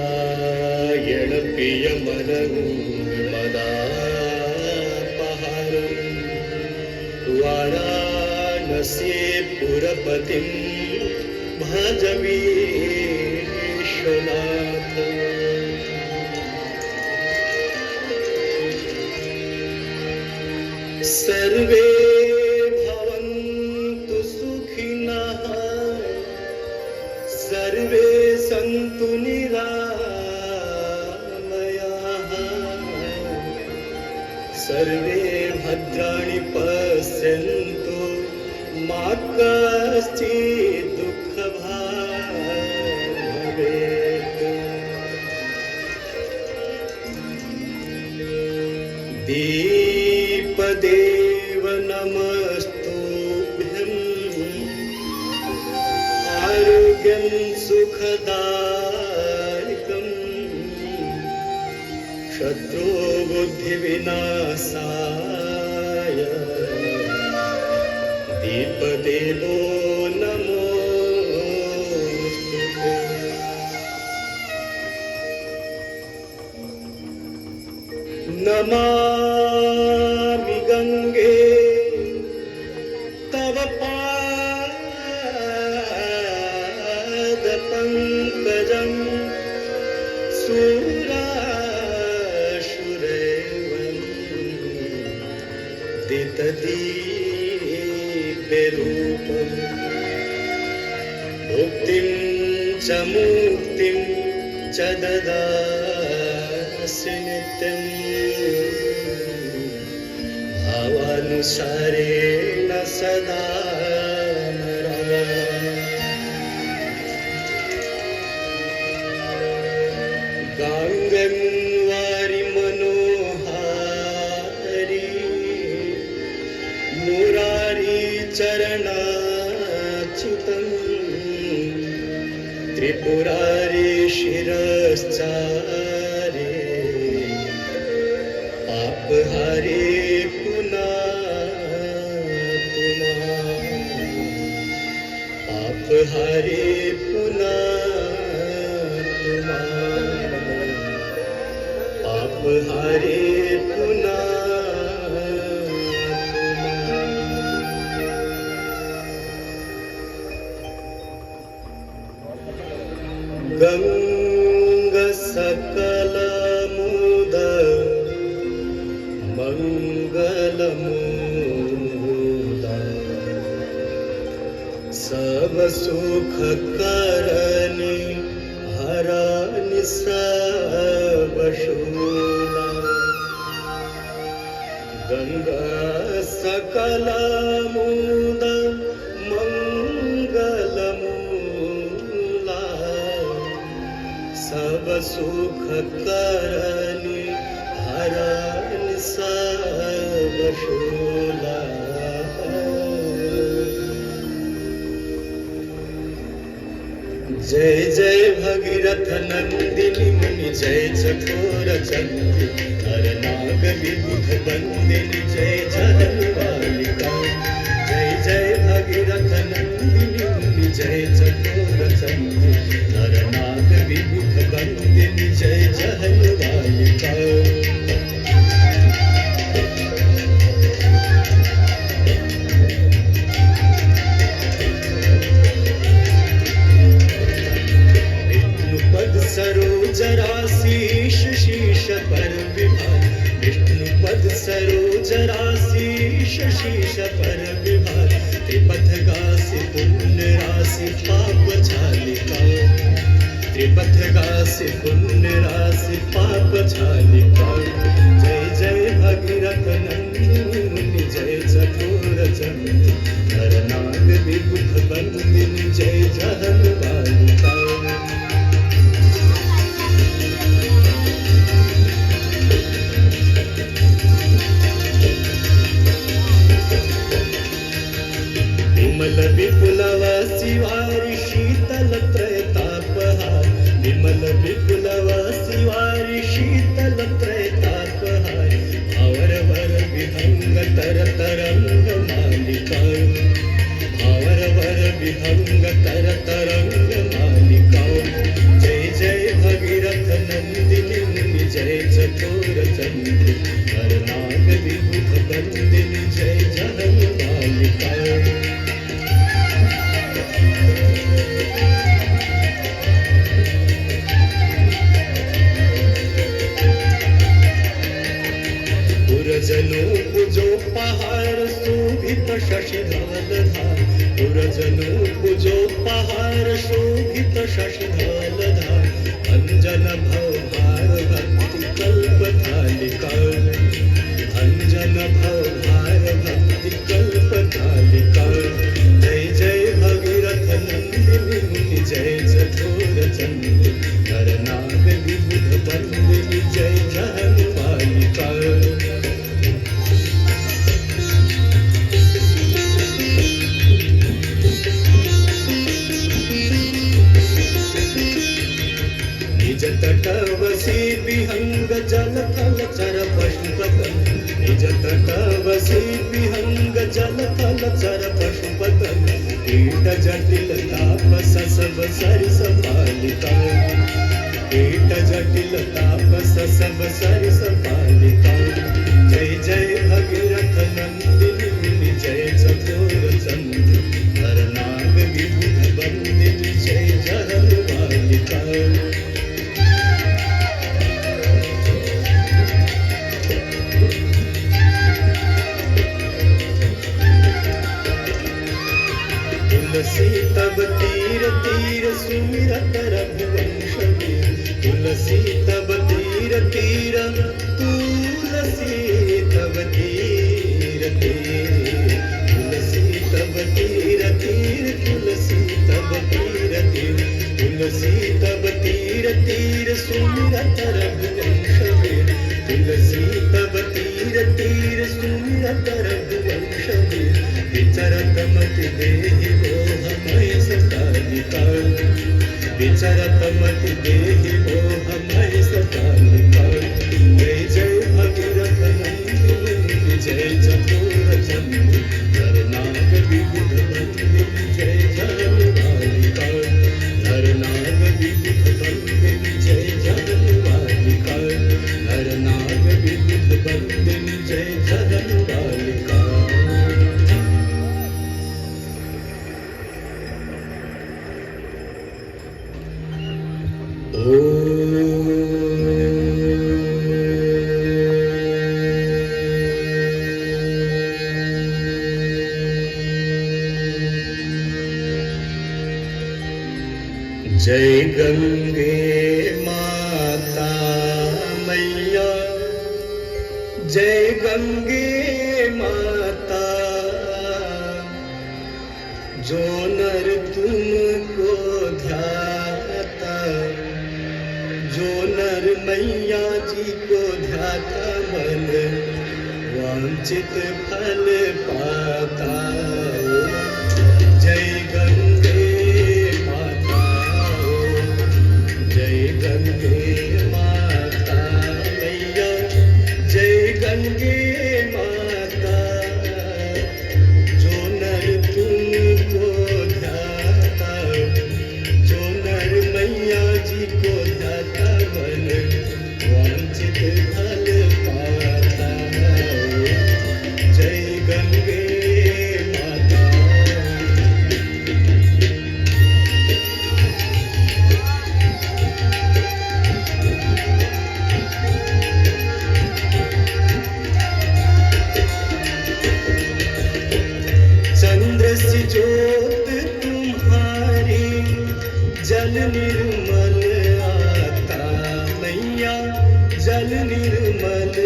नारायण प्रियमनमदापहारम् वाराणसी पुरपतिं भज विश्वनाथ। सर्वे भवन्तु सुखिनः सर्वे सन्तु निरामयाः सर्वे भद्राणि पश्यन्तु मा कश्चित् दुःखभाग् भवेत्। दीपदेव नमस्तुभ्यं आरोग्यं सुखदायकं शत्रुबुद्धिविनाशाय दीपदेवो नमोस्तुते। नमामि गंगे तव पादपङ्कजं सुरासुरैर्वन्दितदिव्यरूपम् मुक्तिं च मुक्तिं च ददासि नित्यम् भावानुसारेण सदा गाङ्गं वारि मनोहारी मुरारी चरणाच्युतं त्रिपुरारी शिरश्चारे पापहारी पापहारी पापहारी गंग सकल मुद मंगलमूला सब सुख करनी हरानि सब शूला। गंगा सकल मुद मंगलमूला सब सुख करनी हरानि सब शूला। जय जय भगीरथ नंदिनी मुनि जय चकोर चंदी नर नाग विबुध बंदिनी जय जहन्मालिका। जय जय भगीरथ नंदिनी मुनि जय चकोर चंदी नर नाग विबुध बंदिनी जय जहन्मालिका। सरोजराशीष शीश पर विभाग विष्णुपद सरोजराशीष शीश पर विभाग त्रिपथ गासी पुण्य राशि पाप झालिका। त्रिपथ गासी पुण्य राशि पाप झालिका। जय जय भगीरथ नंदिनी जय चकोर चंदी नर नाग विबुध बंदिनी जय जहन्मालिका। विमल विपुलव शिवारि शीतल त्रैतापहार विमल विपुलव शिवारि शीतल त्रैतापहार भवर वर विहंग तर तरंग मालिका। विहंग तर तरंग मालिका जय जय भगीरथ नंदिनी मुनि जय चकोर चंद्र हर नाग विबुध बंदिनी जय जहन मालिका पुरजनो पूजो पहाड़ शोभित शशिधवलधार पुरजनो पूजो पहाड़ शोभित शशिधवलधार अंजन भवभार भक्ति कल्पतालिका अंजन भवभार भक्ति कल्पतालिका जय जय भगीरथ नंदिनी मुनि जय चकोर चंद्र नरनाग विबुध बंदिनी जय जहन मालिका निज तटवसी विहंग जल थल चर पशुपतन निज तटवसी विहंग जल थल चर पशुपतन कीट जटिल तापस सब सरिस पालिका कीट जटिल तापस सब सरिस पालिका जय जय भगीरथ नंदिनी मुनि जय चकोर चंद्र हर नाग विबुध बंदिनी जय जहन मालिका तुलसी तब तीर तीर सुमिरत रघुवंश तुलसी तब तीर तीर तुलसी तब तीर तीर तुलसी तब तीर तीर तुलसी तब तीर तीर तुलसी तब तीर तीर सुमिरत रघुवंश तुलसी तब तीर तीर सुमिरत रघुवंश विचरत मति देहि मोह मय सतालिका विचरत मति देहि मोह मय सतालिका जय जय भगीरथ नंदिनी जय चकोर चंद्र नरनाग विबुध बंदिनी जय जहन मालिका नरनाग विबुध बंदिनी जय जहन मालिका नरनाग विबुध बंदिनी जय जहन मालिका जय गंगे माता मैया जय गंगे माता जो नर तुमको ध्याता जो नर मैया जी को ध्याता मन वांछित फल पाता जय गंगे माता जय गंगे माता मैया जय गंगे माता जो नर तुमको ध्याता जो नर मैया जी को ध्याता मन वांछित फल पाता जय गंगे माता चंद्र सी ज्योत तुम्हारी जल निर्मल आता मैया जल निर्मल